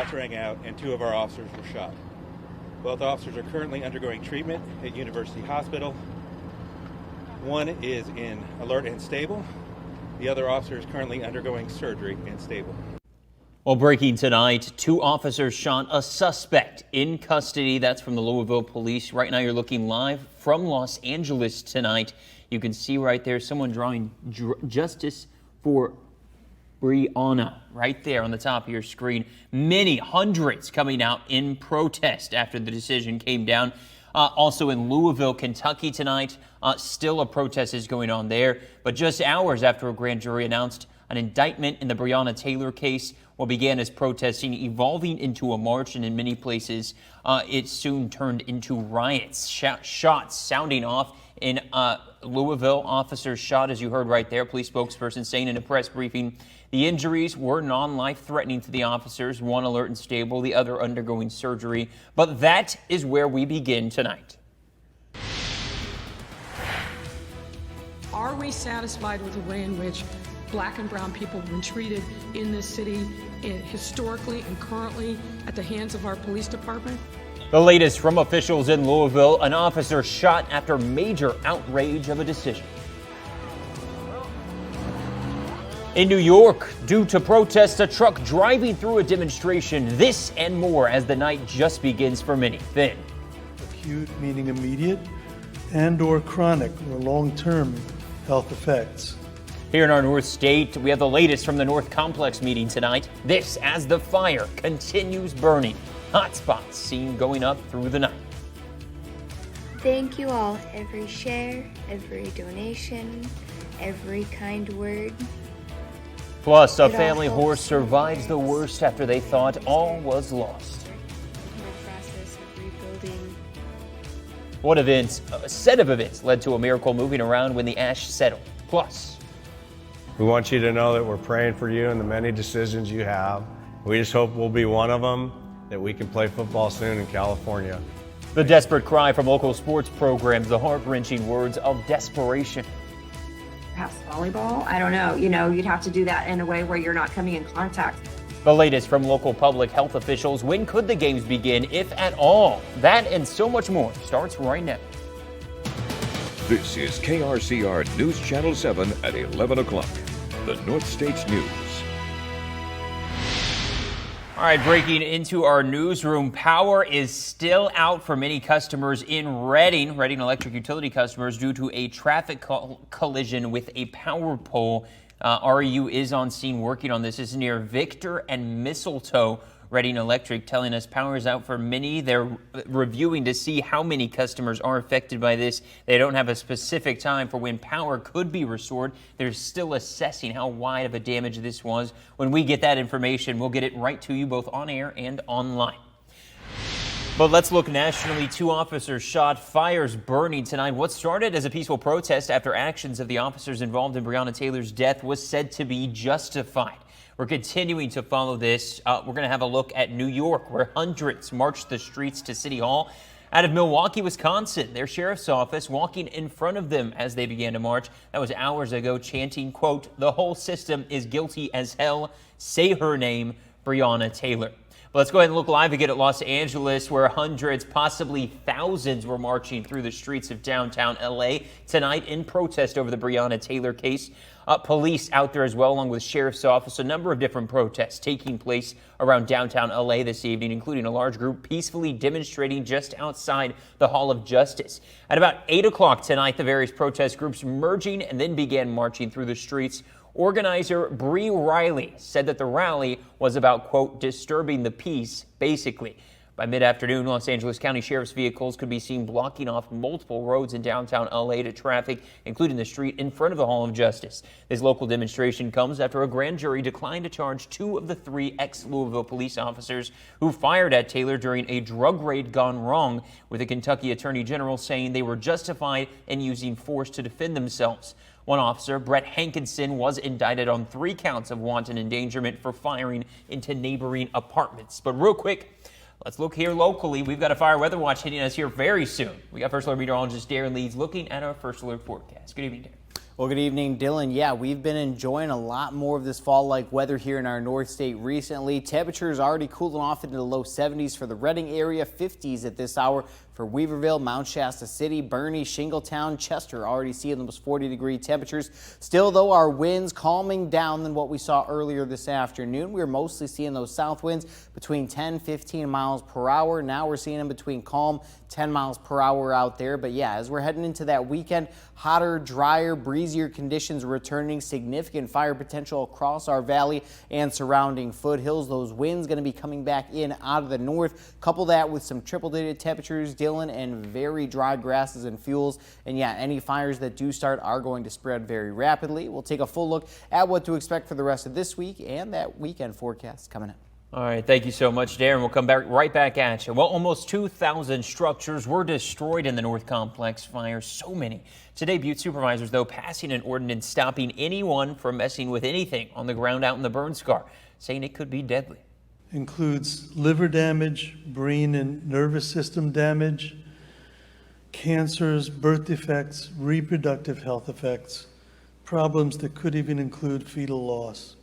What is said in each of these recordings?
shots rang out and 2 of our officers were shot. Both officers are currently undergoing treatment at University Hospital. One is in alert and stable. The other officer is currently undergoing surgery and stable. Well, breaking tonight, 2 officers shot a suspect in custody. That's from the Louisville Police. Right now, you're looking live from Los Angeles tonight. You can see right there someone drawing justice for Breonna right there on the top of your screen. Many hundreds coming out in protest after the decision came down. Also in Louisville, Kentucky tonight, still a protest is going on there. But just hours after a grand jury announced an indictment in the Breonna Taylor case, what began as protesting evolving into a march, and in many places it soon turned into riots. Shots sounding off in Louisville. Officers shot, as you heard right there. Police spokesperson saying in a press briefing the injuries were non-life-threatening to the officers, one alert and stable, the other undergoing surgery. But that is where we begin tonight. Are we satisfied with the way in which Black and brown people have been treated in this city, historically and currently, at the hands of our police department? The latest from officials in Louisville, an officer shot after major outrage of a decision. In New York, due to protests, a truck driving through a demonstration. This and more as the night just begins for many. Then, acute meaning immediate and or chronic or long-term health effects. Here in our North State, we have the latest from the North Complex meeting tonight. This as the fire continues burning. Hot spots seen going up through the night. Thank you all. Every share, every donation, every kind word. Plus, a family horse survives the worst after they thought all was lost. What events, a set of events, led to a miracle moving around when the ash settled? Plus, we want you to know that we're praying for you and the many decisions you have. We just hope we'll be one of them, that we can play football soon in California. The desperate cry from local sports programs, the heart-wrenching words of desperation. Perhaps volleyball? I don't know. You'd have to do that in a way where you're not coming in contact. The latest from local public health officials. When could the games begin, if at all? That and so much more starts right now. This is KRCR News Channel 7 at 11 o'clock. The North States News. All right, breaking into our newsroom, power is still out for many customers in Reading Electric Utility customers, due to a traffic collision with a power pole. REU is on scene working on this. This is near Victor and Mistletoe. Reading Electric telling us power is out for many. They're reviewing to see how many customers are affected by this. They don't have a specific time for when power could be restored. They're still assessing how wide of a damage this was. When we get that information, we'll get it right to you both on air and online. But let's look nationally. 2 officers shot, fires burning tonight. What started as a peaceful protest after actions of the officers involved in Breonna Taylor's death was said to be justified. We're continuing to follow this. We're going to have a look at New York, where hundreds marched the streets to City Hall. Out of Milwaukee, Wisconsin, their sheriff's office walking in front of them as they began to march. That was hours ago, chanting, quote, "The whole system is guilty as hell. Say her name, Breonna Taylor." But let's go ahead and look live again at Los Angeles, where hundreds, possibly thousands, were marching through the streets of downtown LA tonight in protest over the Breonna Taylor case. Police out there as well, along with sheriff's office. A number of different protests taking place around downtown LA this evening, including a large group peacefully demonstrating just outside the Hall of Justice. At about 8 o'clock tonight, the various protest groups merging and then began marching through the streets. Organizer Bree Riley said that the rally was about, quote, disturbing the peace, basically. By mid-afternoon, Los Angeles County Sheriff's vehicles could be seen blocking off multiple roads in downtown LA to traffic, including the street in front of the Hall of Justice. This local demonstration comes after a grand jury declined to charge 2 of the 3 ex-Louisville police officers who fired at Taylor during a drug raid gone wrong, with the Kentucky Attorney General saying they were justified in using force to defend themselves. One officer, Brett Hankinson, was indicted on 3 counts of wanton endangerment for firing into neighboring apartments. But real quick, let's look here locally. We've got a fire weather watch hitting us here very soon. We got First Alert meteorologist Darren Leeds looking at our First Alert forecast. Good evening, Darren. Well, good evening, Dylan. Yeah, we've been enjoying a lot more of this fall-like weather here in our North State recently. Temperatures already cooling off into the low 70s for the Reading area, 50s at this hour for Weaverville, Mount Shasta City, Bernie, Shingletown, Chester already seeing almost 40-degree temperatures. Still, though, our winds calming down than what we saw earlier this afternoon. We were mostly seeing those south winds between 10-15 miles per hour. Now we're seeing them between calm 10 miles per hour out there. But yeah, as we're heading into that weekend, hotter, drier, breezier conditions returning, significant fire potential across our valley and surrounding foothills. Those winds going to be coming back in out of the north. Couple that with some triple-digit temperatures, Dylan, and very dry grasses and fuels. And yeah, any fires that do start are going to spread very rapidly. We'll take a full look at what to expect for the rest of this week and that weekend forecast coming up. All right, thank you so much, Darren. We'll come back right back at you. Well, almost 2,000 structures were destroyed in the North Complex fire. So many. Today, Butte supervisors, though, passing an ordinance stopping anyone from messing with anything on the ground out in the burn scar, saying it could be deadly. Includes liver damage, brain and nervous system damage, cancers, birth defects, reproductive health effects, problems that could even include fetal loss.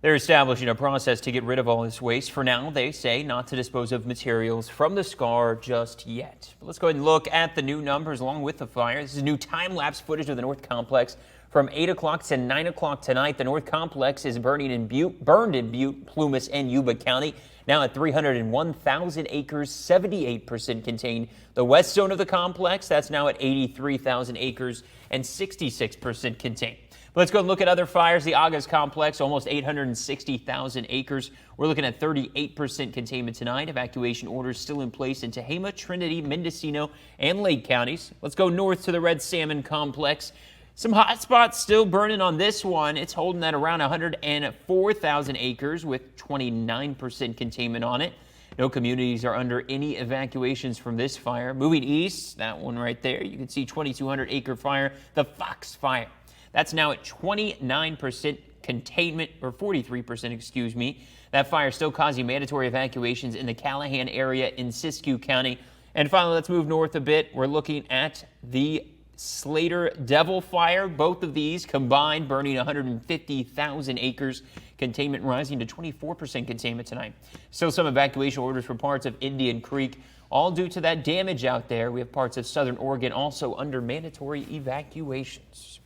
They're establishing a process to get rid of all this waste. For now, they say not to dispose of materials from the scar just yet. But let's go ahead and look at the new numbers along with the fire. This is new time-lapse footage of the North Complex from 8 o'clock to 9 o'clock tonight. The North Complex is burned in Butte, Plumas, and Yuba County. Now at 301,000 acres, 78% contained. The west zone of the complex, that's now at 83,000 acres and 66% contained. Let's go and look at other fires. The August Complex, almost 860,000 acres. We're looking at 38% containment tonight. Evacuation orders still in place in Tehama, Trinity, Mendocino, and Lake counties. Let's go north to the Red Salmon Complex. Some hot spots still burning on this one. It's holding at around 104,000 acres with 29% containment on it. No communities are under any evacuations from this fire. Moving east, that one right there, you can see 2,200 acre fire, the Fox Fire. That's now at 29% containment, or 43%, excuse me. That fire still causing mandatory evacuations in the Callahan area in Siskiyou County. And finally, let's move north a bit. We're looking at the Slater Devil Fire. Both of these combined burning 150,000 acres. Containment rising to 24% containment tonight. Still some evacuation orders for parts of Indian Creek, all due to that damage out there. We have parts of southern Oregon also under mandatory evacuations.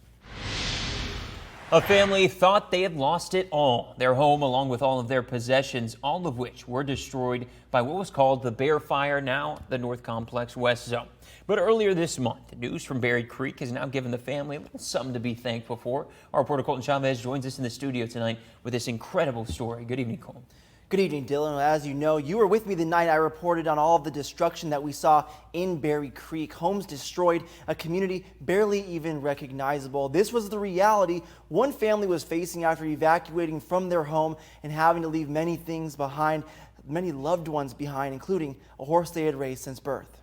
A family thought they had lost it all. Their home, along with all of their possessions, all of which were destroyed by what was called the Bear Fire, now the North Complex West Zone. But earlier this month, news from Berry Creek has now given the family a little something to be thankful for. Our reporter Colton Chavez joins us in the studio tonight with this incredible story. Good evening, Colton. Good evening, Dylan. As you know, you were with me the night I reported on all of the destruction that we saw in Berry Creek. Homes destroyed, a community barely even recognizable. This was the reality one family was facing after evacuating from their home and having to leave many things behind, many loved ones behind, including a horse they had raised since birth.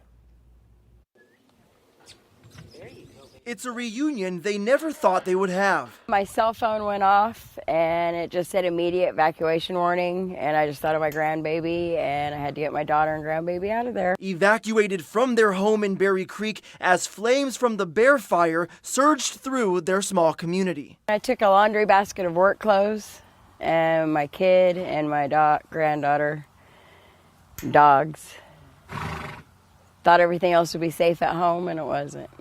It's a reunion they never thought they would have. My cell phone went off and it just said immediate evacuation warning, and I just thought of my grandbaby and I had to get my daughter and grandbaby out of there. Evacuated from their home in Berry Creek as flames from the Bear Fire surged through their small community. I took a laundry basket of work clothes and my kid and my granddaughter, dogs. Thought everything else would be safe at home, and it wasn't.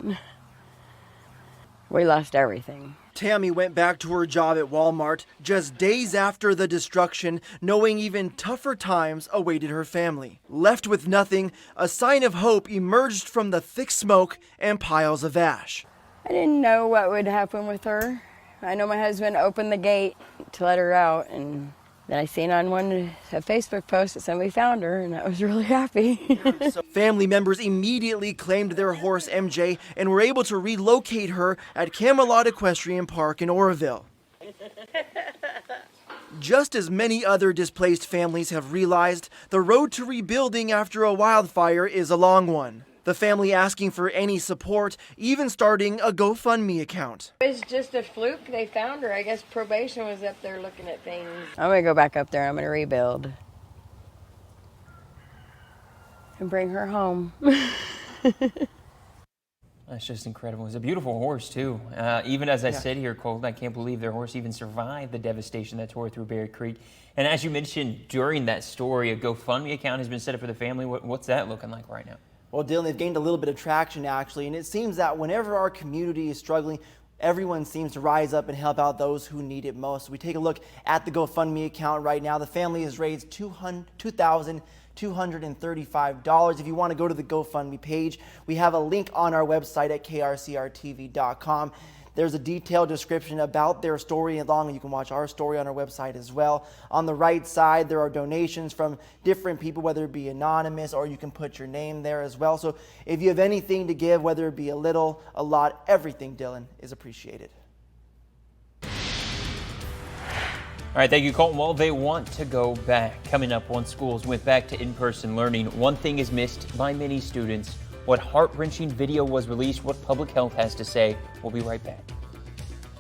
We lost everything. Tammy went back to her job at Walmart just days after the destruction, knowing even tougher times awaited her family. Left with nothing, a sign of hope emerged from the thick smoke and piles of ash. I didn't know what would happen with her. I know my husband opened the gate to let her out, and then I seen on a Facebook post that somebody found her, and I was really happy. Family members immediately claimed their horse MJ and were able to relocate her at Camelot Equestrian Park in Oroville. Just as many other displaced families have realized, the road to rebuilding after a wildfire is a long one. The family asking for any support, even starting a GoFundMe account. It's just a fluke. They found her. I guess probation was up there looking at things. I'm going to go back up there. I'm going to rebuild and bring her home. That's just incredible. It's a beautiful horse, too. Even as I sit here, Colton, I can't believe their horse even survived the devastation that tore through Berry Creek. And as you mentioned during that story, a GoFundMe account has been set up for the family. What's that looking like right now? Well, Dylan, they've gained a little bit of traction, actually, and it seems that whenever our community is struggling, everyone seems to rise up and help out those who need it most. We take a look at the GoFundMe account right now. The family has raised $2,235. If you want to go to the GoFundMe page, we have a link on our website at krcrtv.com. There's a detailed description about their story along, and you can watch our story on our website as well. On the right side, there are donations from different people, whether it be anonymous or you can put your name there as well. So if you have anything to give, whether it be a little, a lot, everything, Dylan, is appreciated. All right, thank you, Colton. Well, they want to go back. Coming up, once schools went back to in-person learning, one thing is missed by many students. What heart-wrenching video was released, what public health has to say. We'll be right back.